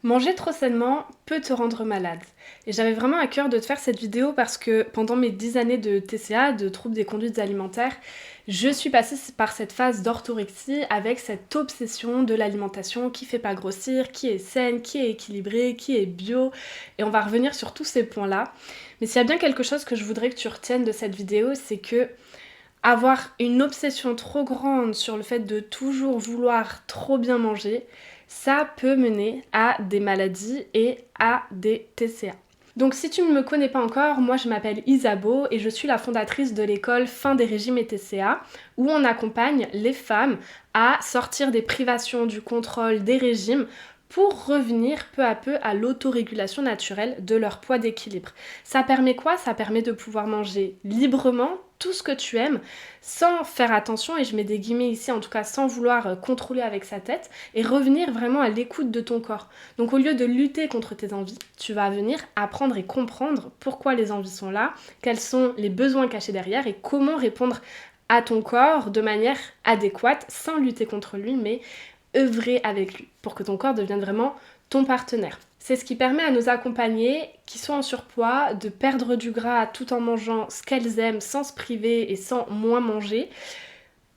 Manger trop sainement peut te rendre malade. Et j'avais vraiment à cœur de te faire cette vidéo parce que pendant mes 10 années de TCA, de troubles des conduites alimentaires, je suis passée par cette phase d'orthorexie avec cette obsession de l'alimentation qui fait pas grossir, qui est saine, qui est équilibrée, qui est bio. Et on va revenir sur tous ces points-là. Mais s'il y a bien quelque chose que je voudrais que tu retiennes de cette vidéo, c'est que avoir une obsession trop grande sur le fait de toujours vouloir trop bien manger, ça peut mener à des maladies et à des TCA. Donc si tu ne me connais pas encore, moi je m'appelle Isabeau et je suis la fondatrice de l'école Fin des régimes et TCA où on accompagne les femmes à sortir des privations, du contrôle des régimes pour revenir peu à peu à l'autorégulation naturelle de leur poids d'équilibre. Ça permet quoi? Ça permet de pouvoir manger librement tout ce que tu aimes sans faire attention, et je mets des guillemets ici, en tout cas sans vouloir contrôler avec sa tête, et revenir vraiment à l'écoute de ton corps. Donc au lieu de lutter contre tes envies, tu vas venir apprendre et comprendre pourquoi les envies sont là, quels sont les besoins cachés derrière et comment répondre à ton corps de manière adéquate sans lutter contre lui, mais œuvrer avec lui pour que ton corps devienne vraiment ton partenaire. C'est ce qui permet à nos accompagnées qui sont en surpoids de perdre du gras tout en mangeant ce qu'elles aiment sans se priver et sans moins manger.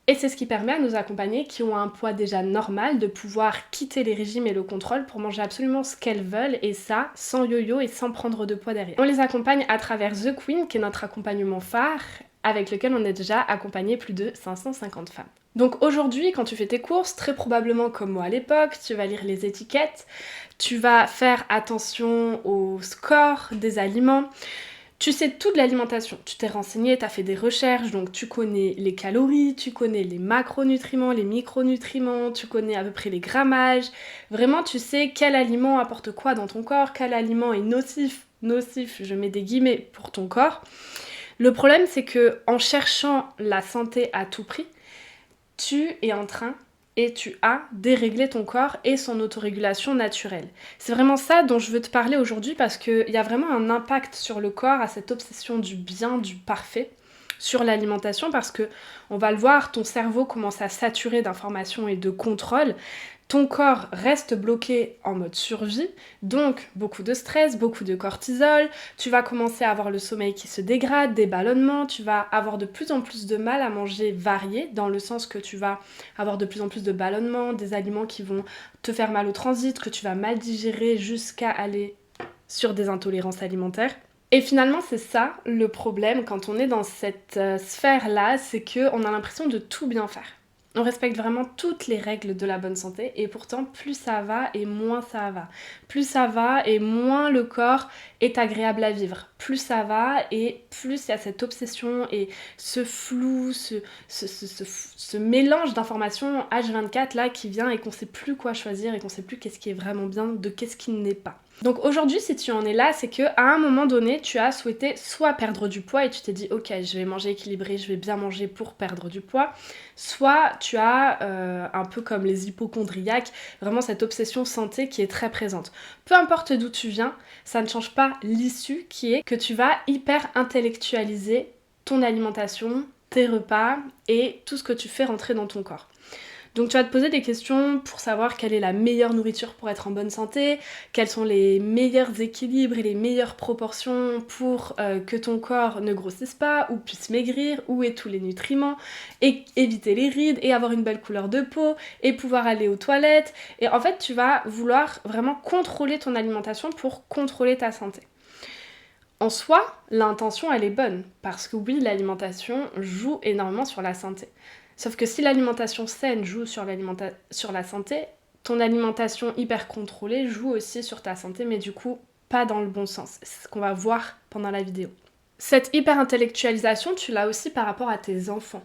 Et c'est ce qui permet à nos accompagnées qui ont un poids déjà normal de pouvoir quitter les régimes et le contrôle pour manger absolument ce qu'elles veulent, et ça sans yo-yo et sans prendre de poids derrière. On les accompagne à travers The Queen, qui est notre accompagnement phare, avec lequel on a déjà accompagné plus de 550 femmes. Donc aujourd'hui, quand tu fais tes courses, très probablement comme moi à l'époque, tu vas lire les étiquettes, tu vas faire attention au score des aliments. Tu sais tout de l'alimentation, tu t'es renseigné, tu as fait des recherches, donc tu connais les calories, tu connais les macronutriments, les micronutriments, tu connais à peu près les grammages. Vraiment, tu sais quel aliment apporte quoi dans ton corps, quel aliment est nocif, je mets des guillemets pour ton corps. Le problème, c'est que en cherchant la santé à tout prix, tu es en train et tu as déréglé ton corps et son autorégulation naturelle. C'est vraiment ça dont je veux te parler aujourd'hui parce qu'il y a vraiment un impact sur le corps à cette obsession du bien, du parfait, sur l'alimentation, parce que, on va le voir, ton cerveau commence à saturer d'informations et de contrôle. Ton corps reste bloqué en mode survie, donc beaucoup de stress, beaucoup de cortisol, tu vas commencer à avoir le sommeil qui se dégrade, des ballonnements, tu vas avoir de plus en plus de mal à manger varié, dans le sens que tu vas avoir de plus en plus de ballonnements, des aliments qui vont te faire mal au transit, que tu vas mal digérer jusqu'à aller sur des intolérances alimentaires. Et finalement, c'est ça le problème quand on est dans cette sphère-là, c'est qu'on a l'impression de tout bien faire. On respecte vraiment toutes les règles de la bonne santé, et pourtant plus ça va et moins ça va. Plus ça va et moins le corps est agréable à vivre. Plus ça va et plus il y a cette obsession et ce flou, ce mélange d'informations H24 là qui vient et qu'on sait plus quoi choisir et qu'on sait plus qu'est-ce qui est vraiment bien de qu'est-ce qui n'est pas. Donc aujourd'hui, si tu en es là, c'est qu'à un moment donné, tu as souhaité soit perdre du poids et tu t'es dit ok, je vais manger équilibré, je vais bien manger pour perdre du poids, soit tu as un peu comme les hypocondriaques, vraiment cette obsession santé qui est très présente. Peu importe d'où tu viens, ça ne change pas l'issue qui est que tu vas hyper intellectualiser ton alimentation, tes repas et tout ce que tu fais rentrer dans ton corps. Donc tu vas te poser des questions pour savoir quelle est la meilleure nourriture pour être en bonne santé, quels sont les meilleurs équilibres et les meilleures proportions pour que ton corps ne grossisse pas ou puisse maigrir, où est tous les nutriments, et éviter les rides et avoir une belle couleur de peau et pouvoir aller aux toilettes. Et en fait, tu vas vouloir vraiment contrôler ton alimentation pour contrôler ta santé. En soi, l'intention elle est bonne, parce que oui, l'alimentation joue énormément sur la santé. Sauf que si l'alimentation saine joue sur la santé, ton alimentation hyper contrôlée joue aussi sur ta santé, mais du coup, pas dans le bon sens. C'est ce qu'on va voir pendant la vidéo. Cette hyper intellectualisation, tu l'as aussi par rapport à tes enfants.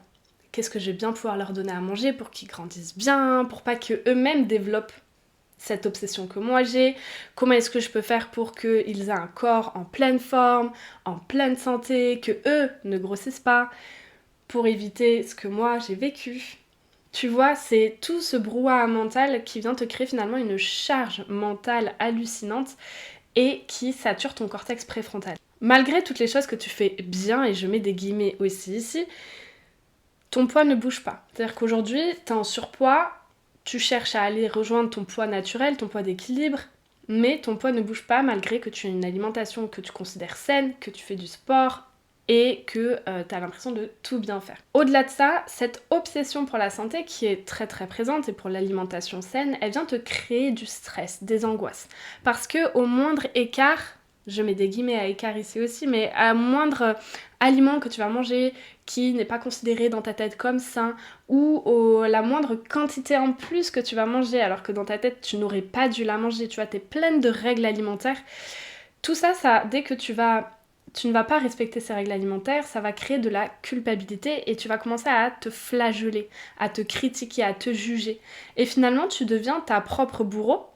Qu'est-ce que je vais bien pouvoir leur donner à manger pour qu'ils grandissent bien, pour pas qu'eux-mêmes développent cette obsession que moi j'ai, comment est-ce que je peux faire pour qu'ils aient un corps en pleine forme, en pleine santé, que eux ne grossissent pas, pour éviter ce que moi j'ai vécu. Tu vois, c'est tout ce brouhaha mental qui vient te créer finalement une charge mentale hallucinante et qui sature ton cortex préfrontal. Malgré toutes les choses que tu fais bien, et je mets des guillemets aussi ici, ton poids ne bouge pas. C'est-à-dire qu'aujourd'hui, t'es en surpoids, tu cherches à aller rejoindre ton poids naturel, ton poids d'équilibre, mais ton poids ne bouge pas malgré que tu aies une alimentation que tu considères saine, que tu fais du sport et que tu as l'impression de tout bien faire. Au-delà de ça, cette obsession pour la santé qui est très très présente et pour l'alimentation saine, elle vient te créer du stress, des angoisses. Parce que au moindre écart, je mets des guillemets à écart ici aussi, mais à moindre aliment que tu vas manger qui n'est pas considéré dans ta tête comme sain, ou la moindre quantité en plus que tu vas manger alors que dans ta tête tu n'aurais pas dû la manger, tu vois, t'es pleine de règles alimentaires. Tout ça, dès que tu ne vas pas respecter ces règles alimentaires, ça va créer de la culpabilité et tu vas commencer à te flageller, à te critiquer, à te juger. Et finalement, tu deviens ta propre bourreau,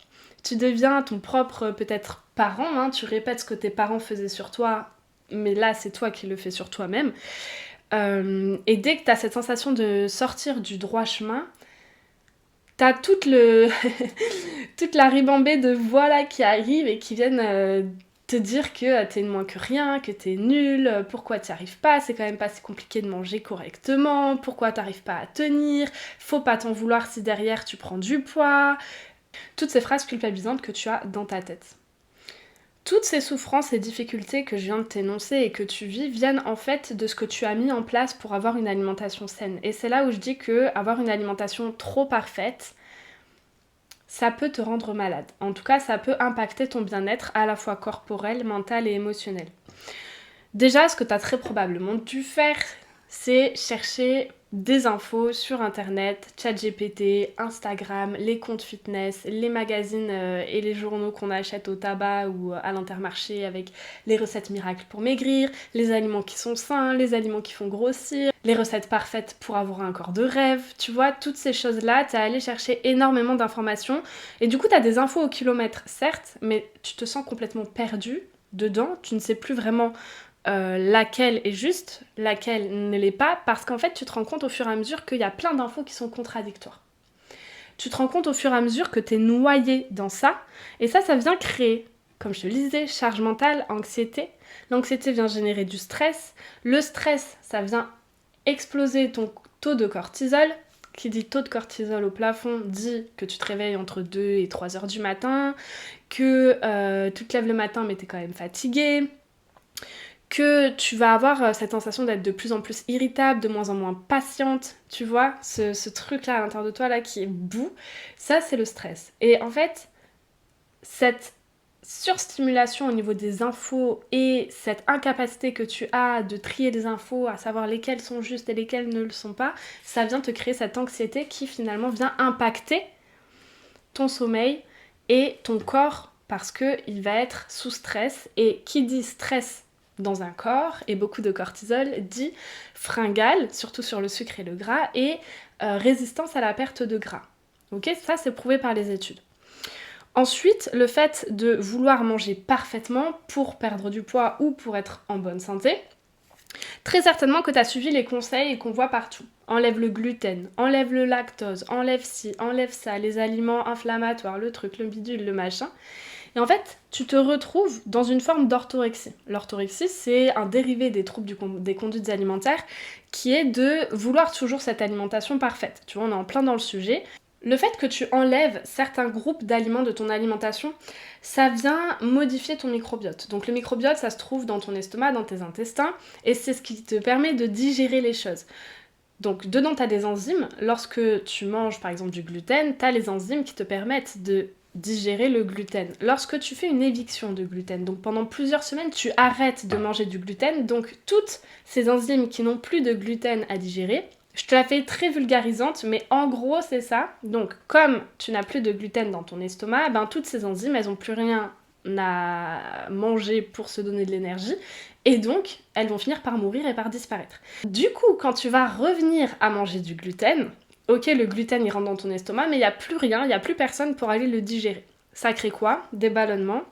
tu deviens ton propre peut-être parent, hein, tu répètes ce que tes parents faisaient sur toi, mais là c'est toi qui le fais sur toi-même. Et dès que tu as cette sensation de sortir du droit chemin, t'as toute la ribambée de voix là qui arrivent et qui viennent te dire que t'es moins que rien, que t'es nul, pourquoi t'y arrives pas, c'est quand même pas si compliqué de manger correctement, pourquoi t'arrives pas à tenir, faut pas t'en vouloir si derrière tu prends du poids. Toutes ces phrases culpabilisantes que tu as dans ta tête. Toutes ces souffrances et difficultés que je viens de t'énoncer et que tu vis viennent en fait de ce que tu as mis en place pour avoir une alimentation saine. Et c'est là où je dis que avoir une alimentation trop parfaite, ça peut te rendre malade. En tout cas, ça peut impacter ton bien-être à la fois corporel, mental et émotionnel. Déjà, ce que tu as très probablement dû faire, c'est chercher des infos sur internet, ChatGPT, Instagram, les comptes fitness, les magazines et les journaux qu'on achète au tabac ou à l'Intermarché avec les recettes miracles pour maigrir, les aliments qui sont sains, les aliments qui font grossir, les recettes parfaites pour avoir un corps de rêve, tu vois, toutes ces choses-là, t'as allé chercher énormément d'informations et du coup t'as des infos au kilomètre, certes, mais tu te sens complètement perdu dedans, tu ne sais plus vraiment laquelle est juste, laquelle ne l'est pas, parce qu'en fait tu te rends compte au fur et à mesure qu'il y a plein d'infos qui sont contradictoires. Tu te rends compte au fur et à mesure que t'es noyé dans ça, et ça vient créer, comme je te le disais, charge mentale, anxiété. L'anxiété vient générer du stress, le stress, ça vient exploser ton taux de cortisol. Qui dit taux de cortisol au plafond dit que tu te réveilles entre 2 et 3 heures du matin, que tu te lèves le matin mais t'es quand même fatigué, que tu vas avoir cette sensation d'être de plus en plus irritable, de moins en moins patiente, tu vois, ce truc-là à l'intérieur de toi là qui est bout, ça c'est le stress. Et en fait, cette surstimulation au niveau des infos et cette incapacité que tu as de trier les infos, à savoir lesquelles sont justes et lesquelles ne le sont pas, ça vient te créer cette anxiété qui finalement vient impacter ton sommeil et ton corps parce qu'il va être sous stress. Et qui dit stress dans un corps et beaucoup de cortisol dit fringale, surtout sur le sucre et le gras, et résistance à la perte de gras. Ok, ça c'est prouvé par les études. Ensuite, le fait de vouloir manger parfaitement pour perdre du poids ou pour être en bonne santé, très certainement que tu as suivi les conseils qu'on voit partout. Enlève le gluten, enlève le lactose, enlève ci, enlève ça, les aliments inflammatoires, le truc, le bidule, le machin. Et en fait, tu te retrouves dans une forme d'orthorexie. L'orthorexie, c'est un dérivé des troubles des conduites alimentaires qui est de vouloir toujours cette alimentation parfaite. Tu vois, on est en plein dans le sujet. Le fait que tu enlèves certains groupes d'aliments de ton alimentation, ça vient modifier ton microbiote. Donc le microbiote, ça se trouve dans ton estomac, dans tes intestins, et c'est ce qui te permet de digérer les choses. Donc dedans, tu as des enzymes. Lorsque tu manges par exemple du gluten, tu as les enzymes qui te permettent de digérer le gluten. Lorsque tu fais une éviction de gluten, donc pendant plusieurs semaines, tu arrêtes de manger du gluten, donc toutes ces enzymes qui n'ont plus de gluten à digérer, je te la fais très vulgarisante, mais en gros c'est ça. Donc comme tu n'as plus de gluten dans ton estomac, ben, toutes ces enzymes, elles n'ont plus rien à manger pour se donner de l'énergie, et donc elles vont finir par mourir et par disparaître. Du coup, quand tu vas revenir à manger du gluten, ok, le gluten il rentre dans ton estomac, mais il n'y a plus rien, il n'y a plus personne pour aller le digérer. Ça crée quoi? Des ballonnements,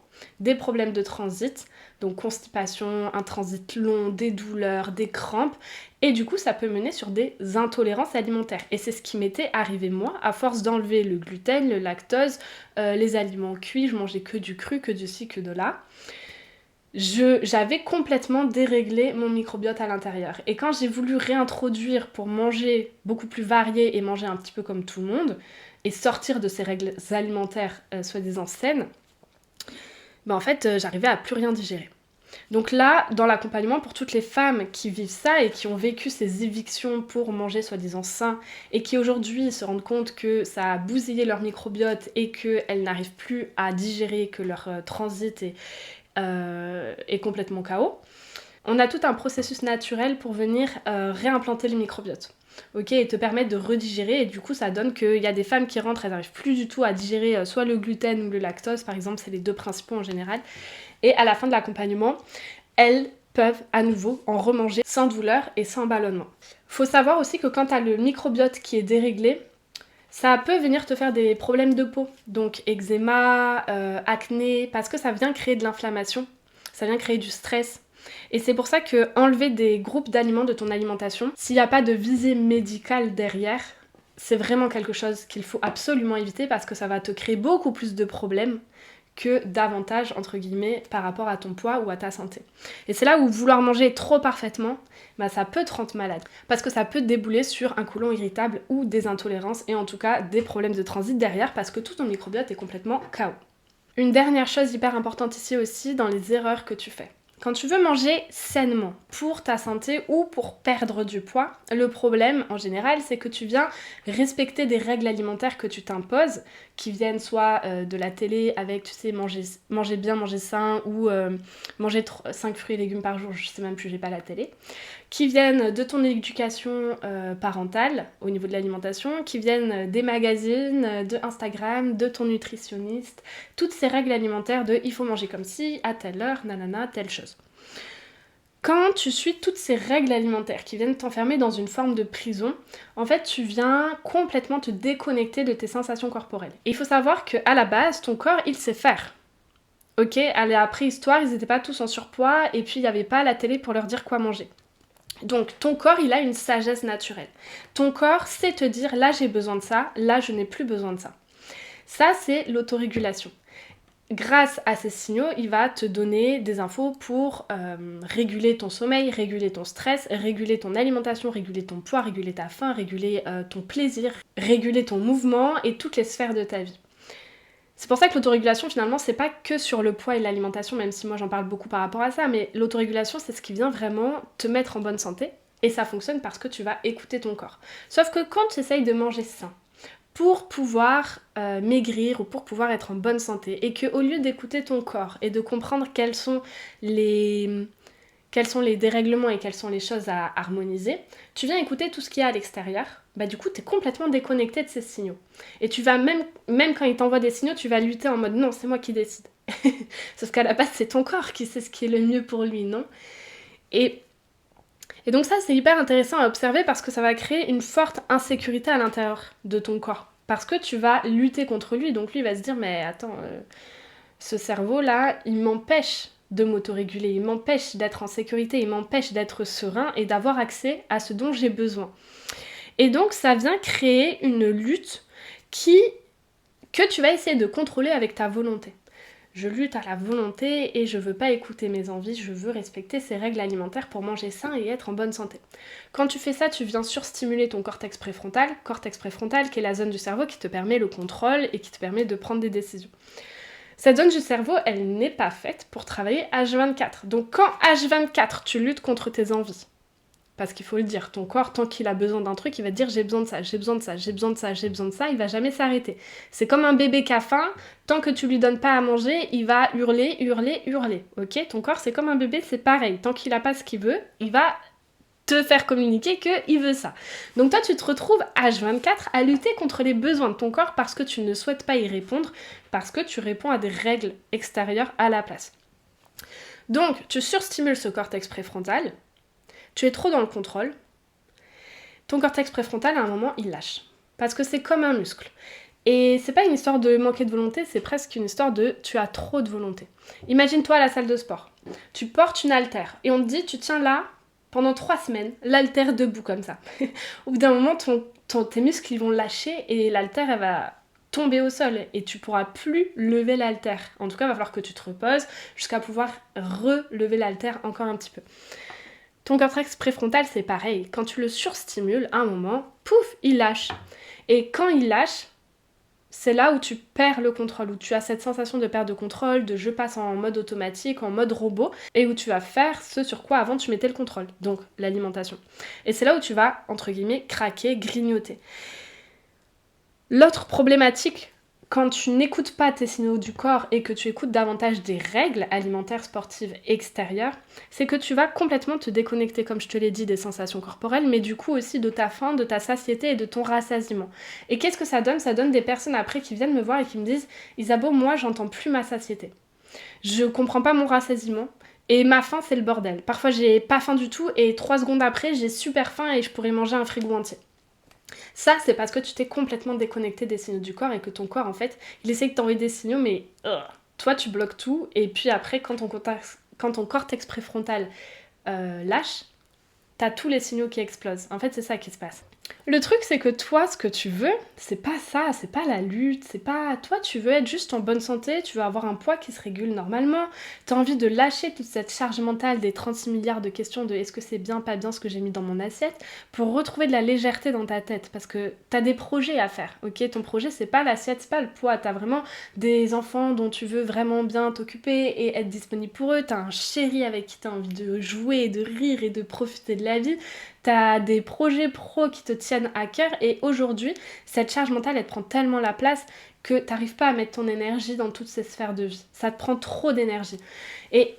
des problèmes de transit, donc constipation, un transit long, des douleurs, des crampes, et du coup ça peut mener sur des intolérances alimentaires. Et c'est ce qui m'était arrivé moi, à force d'enlever le gluten, le lactose, les aliments cuits, je mangeais que du cru, que du ci, que de là. J'avais complètement déréglé mon microbiote à l'intérieur. Et quand j'ai voulu réintroduire pour manger beaucoup plus varié et manger un petit peu comme tout le monde, et sortir de ces règles alimentaires soi-disant saines, en fait, j'arrivais à plus rien digérer. Donc là, dans l'accompagnement, pour toutes les femmes qui vivent ça et qui ont vécu ces évictions pour manger soi-disant sain et qui aujourd'hui se rendent compte que ça a bousillé leur microbiote et qu'elles n'arrivent plus à digérer, que leur transit est complètement KO, on a tout un processus naturel pour venir réimplanter le microbiote. Ok, et te permettre de redigérer, et du coup ça donne qu'il y a des femmes qui rentrent, elles n'arrivent plus du tout à digérer soit le gluten ou le lactose, par exemple, c'est les deux principaux en général, et à la fin de l'accompagnement, elles peuvent à nouveau en remanger sans douleur et sans ballonnement. Faut savoir aussi que quand tu as le microbiote qui est déréglé, ça peut venir te faire des problèmes de peau, donc eczéma, acné, parce que ça vient créer de l'inflammation, ça vient créer du stress. Et c'est pour ça que enlever des groupes d'aliments de ton alimentation, s'il n'y a pas de visée médicale derrière, c'est vraiment quelque chose qu'il faut absolument éviter parce que ça va te créer beaucoup plus de problèmes que d'avantages, entre guillemets, par rapport à ton poids ou à ta santé. Et c'est là où vouloir manger trop parfaitement, ça peut te rendre malade. Parce que ça peut débouler sur un côlon irritable ou des intolérances et en tout cas des problèmes de transit derrière parce que tout ton microbiote est complètement KO. Une dernière chose hyper importante ici aussi dans les erreurs que tu fais. Quand tu veux manger sainement pour ta santé ou pour perdre du poids, le problème en général c'est que tu viens respecter des règles alimentaires que tu t'imposes, qui viennent soit de la télé avec, tu sais, manger bien, manger sain ou manger 5 fruits et légumes par jour, je sais même plus, j'ai pas la télé, qui viennent de ton éducation parentale au niveau de l'alimentation, qui viennent des magazines, de Instagram, de ton nutritionniste, toutes ces règles alimentaires de il faut manger comme ci, à telle heure, nanana, telle chose. Quand tu suis toutes ces règles alimentaires qui viennent t'enfermer dans une forme de prison, en fait tu viens complètement te déconnecter de tes sensations corporelles. Et il faut savoir qu'à la base, ton corps il sait faire. Ok, à la préhistoire, ils n'étaient pas tous en surpoids et puis il n'y avait pas la télé pour leur dire quoi manger. Donc ton corps, il a une sagesse naturelle. Ton corps sait te dire là j'ai besoin de ça, là je n'ai plus besoin de ça. Ça c'est l'autorégulation. Grâce à ces signaux, il va te donner des infos pour réguler ton sommeil, réguler ton stress, réguler ton alimentation, réguler ton poids, réguler ta faim, réguler ton plaisir, réguler ton mouvement et toutes les sphères de ta vie. C'est pour ça que l'autorégulation, finalement, c'est pas que sur le poids et l'alimentation, même si moi j'en parle beaucoup par rapport à ça, mais l'autorégulation, c'est ce qui vient vraiment te mettre en bonne santé, et ça fonctionne parce que tu vas écouter ton corps. Sauf que quand tu essayes de manger sain, pour pouvoir maigrir ou pour pouvoir être en bonne santé, et qu'au lieu d'écouter ton corps et de comprendre quels sont les dérèglements et quelles sont les choses à harmoniser, tu viens écouter tout ce qu'il y a à l'extérieur, du coup, tu es complètement déconnecté de ces signaux. Et tu vas, même quand il t'envoie des signaux, tu vas lutter en mode non, c'est moi qui décide. Sauf qu'à la base, c'est ton corps qui sait ce qui est le mieux pour lui, non ? Et donc ça, c'est hyper intéressant à observer parce que ça va créer une forte insécurité à l'intérieur de ton corps. Parce que tu vas lutter contre lui, donc lui il va se dire, mais attends, ce cerveau-là, il m'empêche de m'autoréguler, il m'empêche d'être en sécurité, il m'empêche d'être serein et d'avoir accès à ce dont j'ai besoin. Et donc ça vient créer une lutte que tu vas essayer de contrôler avec ta volonté. Je lutte à la volonté et je veux pas écouter mes envies, je veux respecter ces règles alimentaires pour manger sain et être en bonne santé. Quand tu fais ça, tu viens surstimuler ton cortex préfrontal qui est la zone du cerveau qui te permet le contrôle et qui te permet de prendre des décisions. Cette zone du cerveau, elle n'est pas faite pour travailler H24. Donc quand H24, tu luttes contre tes envies, parce qu'il faut le dire, ton corps, tant qu'il a besoin d'un truc, il va te dire j'ai besoin de ça, j'ai besoin de ça, j'ai besoin de ça, j'ai besoin de ça, il va jamais s'arrêter. C'est comme un bébé qui a faim, tant que tu lui donnes pas à manger, il va hurler, hurler, hurler. Ok ? Ton corps, c'est comme un bébé, c'est pareil. Tant qu'il a pas ce qu'il veut, il va te faire communiquer qu'il veut ça. Donc toi, tu te retrouves H24 à lutter contre les besoins de ton corps parce que tu ne souhaites pas y répondre, parce que tu réponds à des règles extérieures à la place. Donc, tu surstimules ce cortex préfrontal, tu es trop dans le contrôle, ton cortex préfrontal, à un moment, il lâche. Parce que c'est comme un muscle. Et c'est pas une histoire de manquer de volonté, c'est presque une histoire de tu as trop de volonté. Imagine-toi à la salle de sport. Tu portes une haltère et on te dit tu tiens là pendant 3 semaines, l'haltère debout comme ça. Au bout d'un moment, tes muscles ils vont lâcher et l'haltère elle va tomber au sol et tu pourras plus lever l'haltère. En tout cas, il va falloir que tu te reposes jusqu'à pouvoir relever l'haltère encore un petit peu. Ton cortex préfrontal, c'est pareil. Quand tu le surstimules, à un moment, pouf, il lâche. Et quand il lâche, c'est là où tu perds le contrôle, où tu as cette sensation de perte de contrôle, de je passe en mode automatique, en mode robot, et où tu vas faire ce sur quoi avant tu mettais le contrôle, donc l'alimentation. Et c'est là où tu vas, entre guillemets, craquer, grignoter. L'autre problématique, quand tu n'écoutes pas tes signaux du corps et que tu écoutes davantage des règles alimentaires, sportives, extérieures, c'est que tu vas complètement te déconnecter, comme je te l'ai dit, des sensations corporelles, mais du coup aussi de ta faim, de ta satiété et de ton rassasiement. Et qu'est-ce que ça donne ? Ça donne des personnes après qui viennent me voir et qui me disent « Isabeau, moi j'entends plus ma satiété. Je comprends pas mon rassasiement. Et ma faim, c'est le bordel. Parfois j'ai pas faim du tout et 3 secondes après, j'ai super faim et je pourrais manger un frigo entier. » Ça, c'est parce que tu t'es complètement déconnecté des signaux du corps et que ton corps, en fait, il essaie de t'envoyer des signaux, mais toi, tu bloques tout. Et puis après, quand ton cortex préfrontal lâche, t'as tous les signaux qui explosent. En fait, c'est ça qui se passe. Le truc, c'est que toi, ce que tu veux, c'est pas ça, c'est pas la lutte, c'est pas... Toi, tu veux être juste en bonne santé, tu veux avoir un poids qui se régule normalement, t'as envie de lâcher toute cette charge mentale des 36 milliards de questions de est-ce que c'est bien, pas bien ce que j'ai mis dans mon assiette, pour retrouver de la légèreté dans ta tête, parce que t'as des projets à faire, ok ? Ton projet, c'est pas l'assiette, c'est pas le poids, t'as vraiment des enfants dont tu veux vraiment bien t'occuper et être disponible pour eux, t'as un chéri avec qui t'as envie de jouer, de rire et de profiter de la vie, t'as des projets pro qui te tiennent à cœur et aujourd'hui, cette charge mentale, elle prend tellement la place que t'arrives pas à mettre ton énergie dans toutes ces sphères de vie. Ça te prend trop d'énergie. Et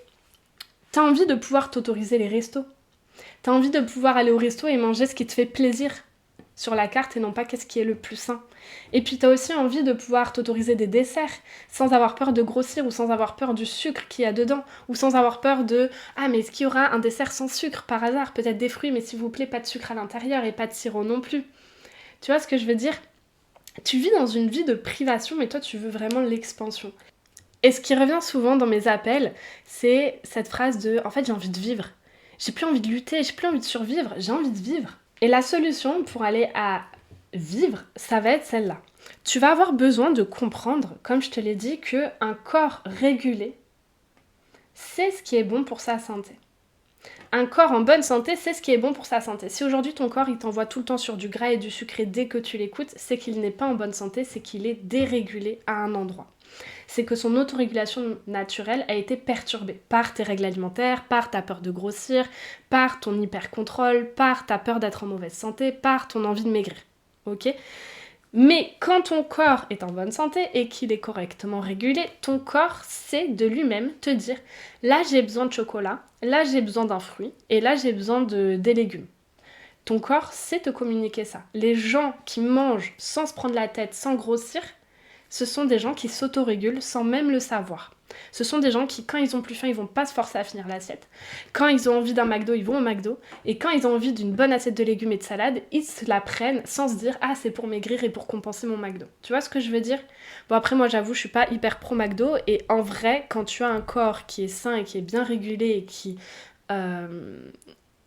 t'as envie de pouvoir t'autoriser les restos. T'as envie de pouvoir aller au resto et manger ce qui te fait plaisir sur la carte et non pas qu'est-ce qui est le plus sain. Et puis t'as aussi envie de pouvoir t'autoriser des desserts sans avoir peur de grossir ou sans avoir peur du sucre qu'il y a dedans ou sans avoir peur de « Ah mais est-ce qu'il y aura un dessert sans sucre par hasard ? Peut-être des fruits mais s'il vous plaît pas de sucre à l'intérieur et pas de sirop non plus. » Tu vois ce que je veux dire ? Tu vis dans une vie de privation mais toi tu veux vraiment l'expansion. Et ce qui revient souvent dans mes appels, c'est cette phrase de « En fait j'ai envie de vivre. J'ai plus envie de lutter, j'ai plus envie de survivre, j'ai envie de vivre. » Et la solution pour aller à vivre, ça va être celle-là. Tu vas avoir besoin de comprendre, comme je te l'ai dit, qu'un corps régulé, c'est ce qui est bon pour sa santé. Un corps en bonne santé, c'est ce qui est bon pour sa santé. Si aujourd'hui ton corps il t'envoie tout le temps sur du gras et du sucré dès que tu l'écoutes, c'est qu'il n'est pas en bonne santé, c'est qu'il est dérégulé à un endroit. C'est que son autorégulation naturelle a été perturbée par tes règles alimentaires, par ta peur de grossir, par ton hyper-contrôle, par ta peur d'être en mauvaise santé, par ton envie de maigrir. Ok ? Mais quand ton corps est en bonne santé et qu'il est correctement régulé, ton corps sait de lui-même te dire « Là j'ai besoin de chocolat, là j'ai besoin d'un fruit et là j'ai besoin des légumes ». Ton corps sait te communiquer ça. Les gens qui mangent sans se prendre la tête, sans grossir, ce sont des gens qui s'autorégulent sans même le savoir. Ce sont des gens qui, quand ils ont plus faim, ils vont pas se forcer à finir l'assiette. Quand ils ont envie d'un McDo, ils vont au McDo. Et quand ils ont envie d'une bonne assiette de légumes et de salade, ils se la prennent sans se dire « Ah, c'est pour maigrir et pour compenser mon McDo ». Tu vois ce que je veux dire ? Bon, après, moi, j'avoue, je suis pas hyper pro McDo. Et en vrai, quand tu as un corps qui est sain et qui est bien régulé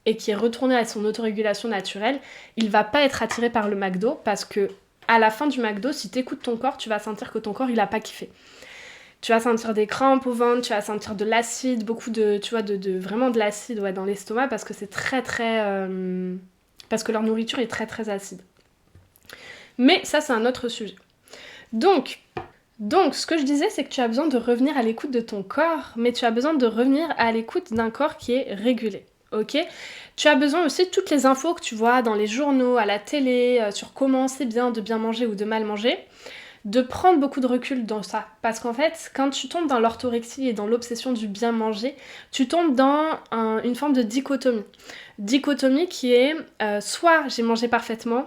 et qui est retourné à son autorégulation naturelle, il va pas être attiré par le McDo parce que à la fin du McDo, si t'écoutes ton corps, tu vas sentir que ton corps, il a pas kiffé. Tu vas sentir des crampes au ventre, tu vas sentir de l'acide, beaucoup de, tu vois, vraiment de l'acide dans l'estomac parce que c'est très très... parce que leur nourriture est très très acide. Mais ça, c'est un autre sujet. Donc, ce que je disais, c'est que tu as besoin de revenir à l'écoute de ton corps, mais tu as besoin de revenir à l'écoute d'un corps qui est régulé. Ok ? Tu as besoin aussi de toutes les infos que tu vois dans les journaux, à la télé, sur comment c'est bien de bien manger ou de mal manger, de prendre beaucoup de recul dans ça. Parce qu'en fait, quand tu tombes dans l'orthorexie et dans l'obsession du bien manger, tu tombes dans une forme de dichotomie. Dichotomie qui est soit j'ai mangé parfaitement,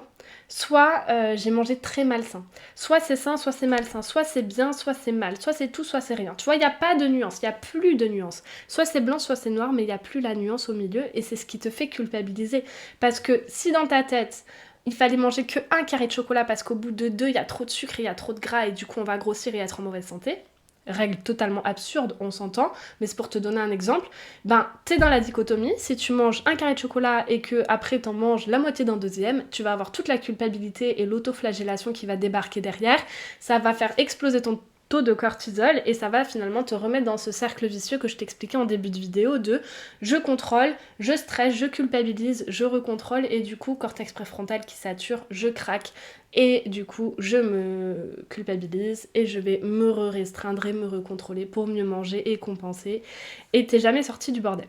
soit j'ai mangé très malsain. Soit c'est sain, soit c'est malsain. Soit c'est bien, soit c'est mal. Soit c'est tout, soit c'est rien. Tu vois, il n'y a pas de nuance, il n'y a plus de nuance. Soit c'est blanc, soit c'est noir, mais il n'y a plus la nuance au milieu. Et c'est ce qui te fait culpabiliser. Parce que si dans ta tête, il fallait manger que un carré de chocolat parce qu'au bout de 2, il y a trop de sucre et il y a trop de gras et du coup on va grossir et être en mauvaise santé, règle totalement absurde, on s'entend, mais c'est pour te donner un exemple, t'es dans la dichotomie, si tu manges un carré de chocolat et que après t'en manges la moitié d'un deuxième, tu vas avoir toute la culpabilité et l'autoflagellation qui va débarquer derrière, ça va faire exploser taux de cortisol et ça va finalement te remettre dans ce cercle vicieux que je t'expliquais en début de vidéo de je contrôle, je stresse, je culpabilise, je recontrôle et du coup cortex préfrontal qui sature, je craque et du coup je me culpabilise et je vais me restreindre et me recontrôler pour mieux manger et compenser et t'es jamais sorti du bordel.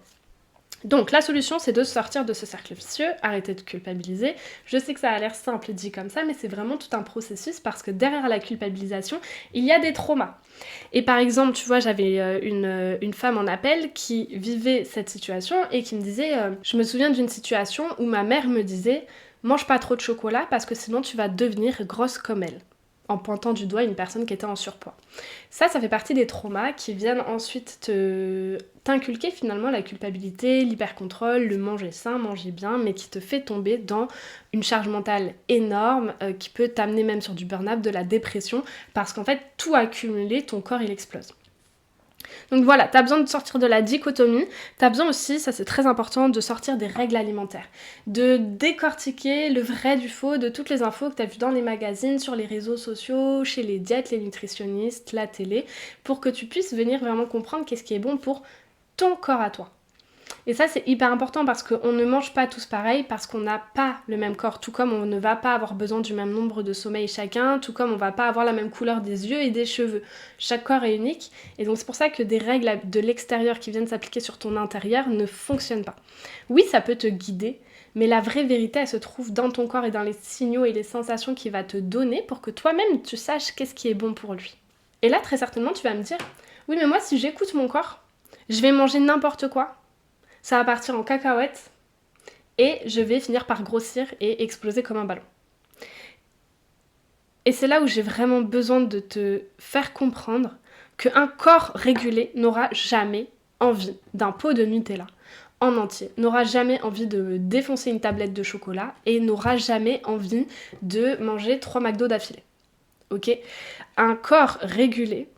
Donc la solution c'est de sortir de ce cercle vicieux, arrêter de culpabiliser. Je sais que ça a l'air simple dit comme ça, mais c'est vraiment tout un processus parce que derrière la culpabilisation, il y a des traumas. Et par exemple, tu vois, j'avais une femme en appel qui vivait cette situation et qui me disait, je me souviens d'une situation où ma mère me disait « mange pas trop de chocolat parce que sinon tu vas devenir grosse comme elle » en pointant du doigt une personne qui était en surpoids. Ça fait partie des traumas qui viennent ensuite t'inculquer finalement la culpabilité, l'hypercontrôle, le manger sain, manger bien, mais qui te fait tomber dans une charge mentale énorme qui peut t'amener même sur du burn-out, de la dépression, parce qu'en fait, tout accumulé, ton corps, il explose. Donc voilà, t'as besoin de sortir de la dichotomie, t'as besoin aussi, ça c'est très important, de sortir des règles alimentaires, de décortiquer le vrai du faux de toutes les infos que t'as vues dans les magazines, sur les réseaux sociaux, chez les diètes, les nutritionnistes, la télé, pour que tu puisses venir vraiment comprendre qu'est-ce qui est bon pour ton corps à toi. Et ça c'est hyper important parce qu'on ne mange pas tous pareil, parce qu'on n'a pas le même corps, tout comme on ne va pas avoir besoin du même nombre de sommeil chacun, tout comme on va pas avoir la même couleur des yeux et des cheveux. Chaque corps est unique et donc c'est pour ça que des règles de l'extérieur qui viennent s'appliquer sur ton intérieur ne fonctionnent pas. Oui, ça peut te guider, mais la vraie vérité elle se trouve dans ton corps et dans les signaux et les sensations qu'il va te donner pour que toi-même tu saches qu'est-ce qui est bon pour lui. Et là très certainement tu vas me dire, oui mais moi si j'écoute mon corps, je vais manger n'importe quoi, ça va partir en cacahuète et je vais finir par grossir et exploser comme un ballon. Et c'est là où j'ai vraiment besoin de te faire comprendre qu'un corps régulé n'aura jamais envie d'un pot de Nutella en entier, n'aura jamais envie de défoncer une tablette de chocolat et n'aura jamais envie de manger 3 McDo d'affilée. Ok ? Un corps régulé,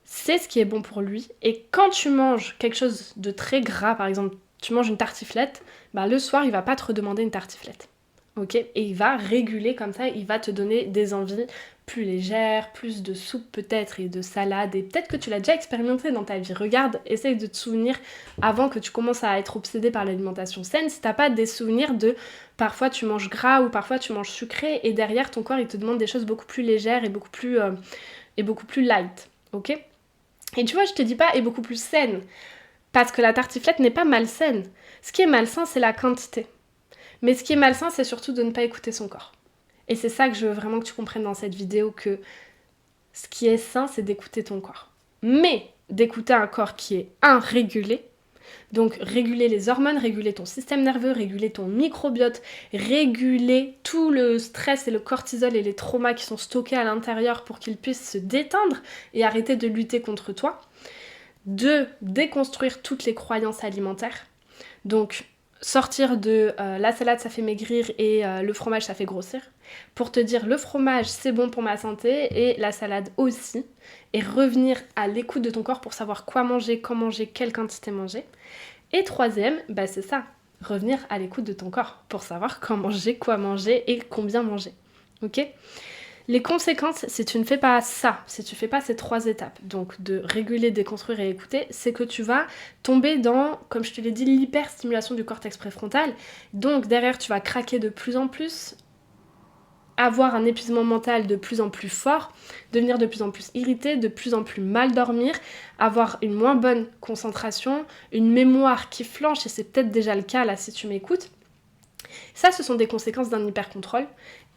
c'est ce qui est bon pour lui, et quand tu manges quelque chose de très gras, par exemple, tu manges une tartiflette, bah le soir, il va pas te redemander une tartiflette, ok ? Et il va réguler comme ça, il va te donner des envies plus légères, plus de soupe peut-être, et de salade, et peut-être que tu l'as déjà expérimenté dans ta vie. Regarde, essaye de te souvenir, avant que tu commences à être obsédé par l'alimentation saine, si t'as pas des souvenirs de, parfois tu manges gras, ou parfois tu manges sucré, et derrière ton corps, il te demande des choses beaucoup plus légères, et beaucoup plus light, ok ? Et tu vois, je te dis pas, est beaucoup plus saine, parce que la tartiflette n'est pas malsaine. Ce qui est malsain, c'est la quantité. Mais ce qui est malsain, c'est surtout de ne pas écouter son corps. Et c'est ça que je veux vraiment que tu comprennes dans cette vidéo, que ce qui est sain, c'est d'écouter ton corps. Mais d'écouter un corps qui est régulé, donc réguler les hormones, réguler ton système nerveux, réguler ton microbiote, réguler tout le stress et le cortisol et les traumas qui sont stockés à l'intérieur pour qu'ils puissent se détendre et arrêter de lutter contre toi. De déconstruire toutes les croyances alimentaires. Donc sortir de la salade ça fait maigrir et le fromage ça fait grossir, pour te dire le fromage c'est bon pour ma santé et la salade aussi, et revenir à l'écoute de ton corps pour savoir quoi manger, quand manger, quelle quantité manger. Et troisième, bah c'est ça, revenir à l'écoute de ton corps pour savoir quand manger, quoi manger et combien manger. Ok ? Les conséquences, si tu ne fais pas ça, si tu ne fais pas ces 3 étapes, donc de réguler, déconstruire et écouter, c'est que tu vas tomber dans, comme je te l'ai dit, l'hyperstimulation du cortex préfrontal. Donc derrière, tu vas craquer de plus en plus, avoir un épuisement mental de plus en plus fort, devenir de plus en plus irrité, de plus en plus mal dormir, avoir une moins bonne concentration, une mémoire qui flanche, et c'est peut-être déjà le cas là si tu m'écoutes. Ça, ce sont des conséquences d'un hypercontrôle.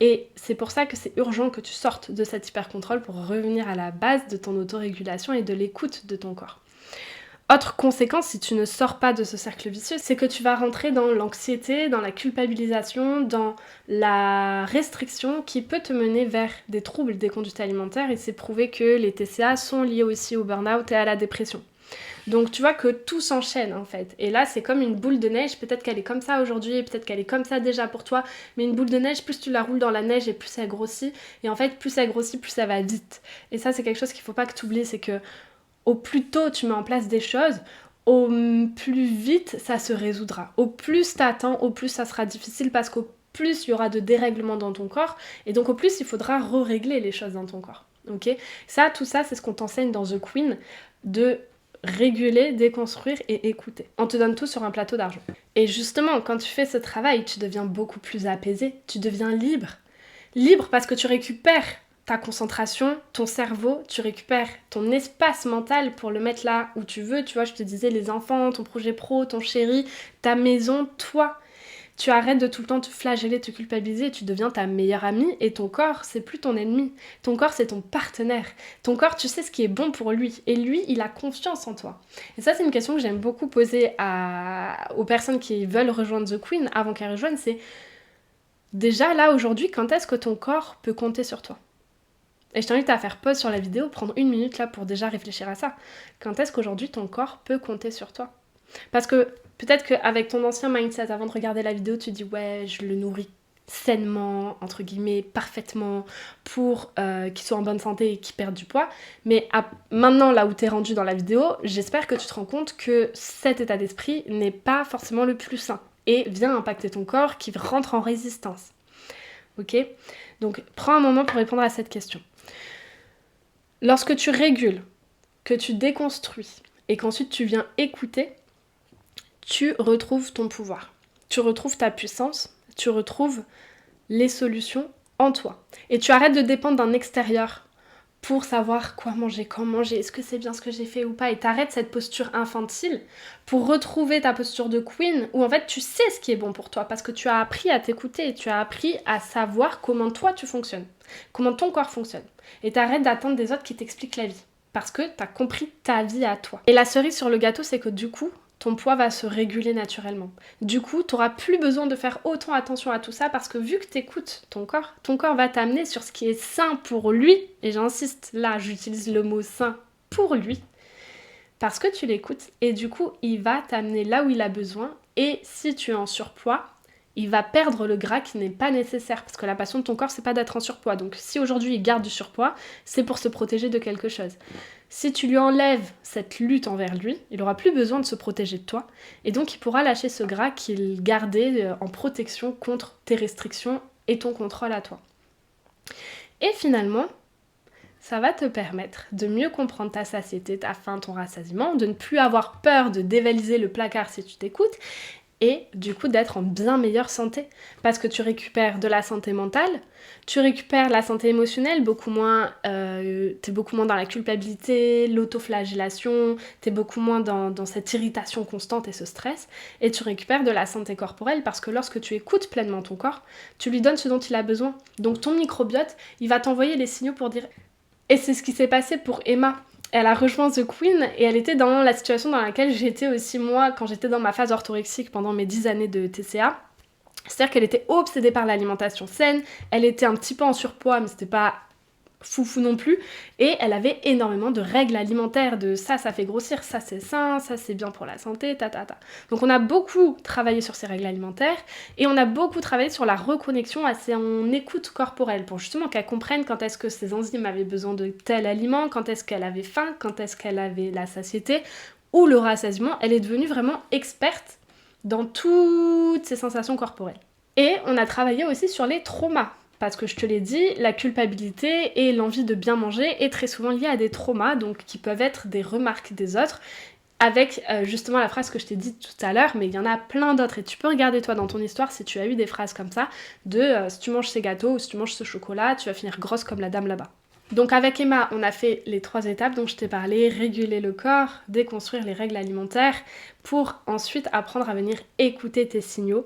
Et c'est pour ça que c'est urgent que tu sortes de cet hypercontrôle pour revenir à la base de ton autorégulation et de l'écoute de ton corps. Autre conséquence, si tu ne sors pas de ce cercle vicieux, c'est que tu vas rentrer dans l'anxiété, dans la culpabilisation, dans la restriction qui peut te mener vers des troubles des conduites alimentaires, et c'est prouvé que les TCA sont liés aussi au burn-out et à la dépression. Donc tu vois que tout s'enchaîne en fait. Et là c'est comme une boule de neige, peut-être qu'elle est comme ça aujourd'hui, peut-être qu'elle est comme ça déjà pour toi, mais une boule de neige, plus tu la roules dans la neige et plus elle grossit. Et en fait plus elle grossit, plus ça va vite. Et ça c'est quelque chose qu'il faut pas que tu oublies, c'est que au plus tôt tu mets en place des choses, au plus vite ça se résoudra. Au plus t'attends, au plus ça sera difficile, parce qu'au plus il y aura de dérèglements dans ton corps, et donc au plus il faudra régler les choses dans ton corps. Ok, tout ça, c'est ce qu'on t'enseigne dans The Queen, de réguler, déconstruire et écouter. On te donne tout sur un plateau d'argent. Et justement, quand tu fais ce travail, tu deviens beaucoup plus apaisé, tu deviens libre. Libre parce que tu récupères ta concentration, ton cerveau, tu récupères ton espace mental pour le mettre là où tu veux. Tu vois, je te disais les enfants, ton projet pro, ton chéri, ta maison, toi. Tu arrêtes de tout le temps te flageller, te culpabiliser, et tu deviens ta meilleure amie et ton corps, c'est plus ton ennemi. Ton corps, c'est ton partenaire. Ton corps, tu sais ce qui est bon pour lui et lui, il a confiance en toi. Et ça, c'est une question que j'aime beaucoup poser aux personnes qui veulent rejoindre The Queen avant qu'elles rejoignent, c'est déjà là aujourd'hui, quand est-ce que ton corps peut compter sur toi ? Et je t'invite à faire pause sur la vidéo, prendre 1 minute là pour déjà réfléchir à ça. Quand est-ce qu'aujourd'hui ton corps peut compter sur toi ? Parce que peut-être qu'avec ton ancien mindset, avant de regarder la vidéo, tu dis ouais, je le nourris sainement, entre guillemets, parfaitement, pour qu'il soit en bonne santé et qu'il perde du poids. Mais maintenant, là où t'es rendu dans la vidéo, j'espère que tu te rends compte que cet état d'esprit n'est pas forcément le plus sain et vient impacter ton corps qui rentre en résistance. Ok ? Donc, prends un moment pour répondre à cette question. Lorsque tu régules, que tu déconstruis et qu'ensuite tu viens écouter, tu retrouves ton pouvoir, tu retrouves ta puissance, tu retrouves les solutions en toi. Et tu arrêtes de dépendre d'un extérieur pour savoir quoi manger, quand manger, est-ce que c'est bien ce que j'ai fait ou pas, et t'arrêtes cette posture infantile pour retrouver ta posture de queen où en fait tu sais ce qui est bon pour toi parce que tu as appris à t'écouter, tu as appris à savoir comment toi tu fonctionnes, comment ton corps fonctionne. Et t'arrêtes d'attendre des autres qui t'expliquent la vie parce que t'as compris ta vie à toi. Et la cerise sur le gâteau, c'est que du coup, ton poids va se réguler naturellement. Du coup, tu n'auras plus besoin de faire autant attention à tout ça parce que vu que tu écoutes ton corps va t'amener sur ce qui est sain pour lui. Et j'insiste, là, j'utilise le mot sain pour lui. Parce que tu l'écoutes et du coup, il va t'amener là où il a besoin. Et si tu es en surpoids, il va perdre le gras qui n'est pas nécessaire. Parce que la passion de ton corps, c'est pas d'être en surpoids. Donc si aujourd'hui il garde du surpoids, c'est pour se protéger de quelque chose. Si tu lui enlèves cette lutte envers lui, il aura plus besoin de se protéger de toi. Et donc il pourra lâcher ce gras qu'il gardait en protection contre tes restrictions et ton contrôle à toi. Et finalement, ça va te permettre de mieux comprendre ta satiété, ta faim, ton rassasiement, de ne plus avoir peur de dévaliser le placard si tu t'écoutes, et du coup d'être en bien meilleure santé parce que tu récupères de la santé mentale, tu récupères la santé émotionnelle, t'es beaucoup moins dans la culpabilité, l'autoflagellation, t'es beaucoup moins dans cette irritation constante et ce stress, et tu récupères de la santé corporelle parce que lorsque tu écoutes pleinement ton corps, tu lui donnes ce dont il a besoin. Donc ton microbiote, il va t'envoyer les signaux pour dire... Et c'est ce qui s'est passé pour Emma. Elle a rejoint The Queen et elle était dans la situation dans laquelle j'étais aussi moi quand j'étais dans ma phase orthorexique pendant mes 10 années de TCA. C'est-à-dire qu'elle était obsédée par l'alimentation saine, elle était un petit peu en surpoids mais c'était pas foufou non plus, et elle avait énormément de règles alimentaires, de ça fait grossir, ça c'est sain, ça c'est bien pour la santé, Donc on a beaucoup travaillé sur ces règles alimentaires, et on a beaucoup travaillé sur la reconnexion à son écoute corporelle, pour justement qu'elle comprenne quand est-ce que ses enzymes avaient besoin de tel aliment, quand est-ce qu'elle avait faim, quand est-ce qu'elle avait la satiété, ou le rassasiement. Elle est devenue vraiment experte dans toutes ces sensations corporelles. Et on a travaillé aussi sur les traumas. Parce que je te l'ai dit, la culpabilité et l'envie de bien manger est très souvent liée à des traumas, donc qui peuvent être des remarques des autres, avec justement la phrase que je t'ai dite tout à l'heure, mais il y en a plein d'autres, et tu peux regarder toi dans ton histoire si tu as eu des phrases comme ça, si tu manges ces gâteaux ou si tu manges ce chocolat, tu vas finir grosse comme la dame là-bas. Donc avec Emma, on a fait les 3 étapes dont je t'ai parlé, réguler le corps, déconstruire les règles alimentaires, pour ensuite apprendre à venir écouter tes signaux.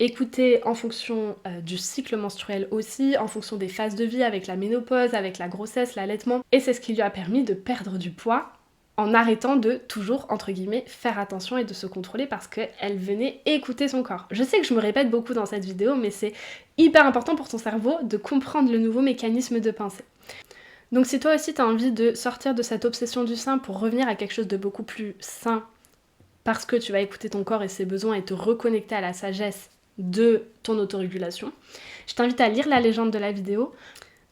Écouter en fonction du cycle menstruel aussi, en fonction des phases de vie avec la ménopause, avec la grossesse, l'allaitement. Et c'est ce qui lui a permis de perdre du poids en arrêtant de toujours, entre guillemets, faire attention et de se contrôler parce qu'elle venait écouter son corps. Je sais que je me répète beaucoup dans cette vidéo, mais c'est hyper important pour ton cerveau de comprendre le nouveau mécanisme de pensée. Donc si toi aussi tu as envie de sortir de cette obsession du sain pour revenir à quelque chose de beaucoup plus sain, parce que tu vas écouter ton corps et ses besoins et te reconnecter à la sagesse de ton autorégulation, je t'invite à lire la légende de la vidéo.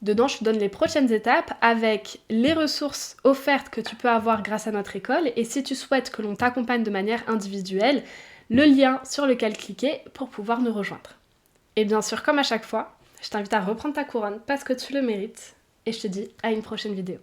Dedans, je te donne les prochaines étapes avec les ressources offertes que tu peux avoir grâce à notre école, et si tu souhaites que l'on t'accompagne de manière individuelle, le lien sur lequel cliquer pour pouvoir nous rejoindre. Et bien sûr, comme à chaque fois, je t'invite à reprendre ta couronne parce que tu le mérites. et je te dis à une prochaine vidéo.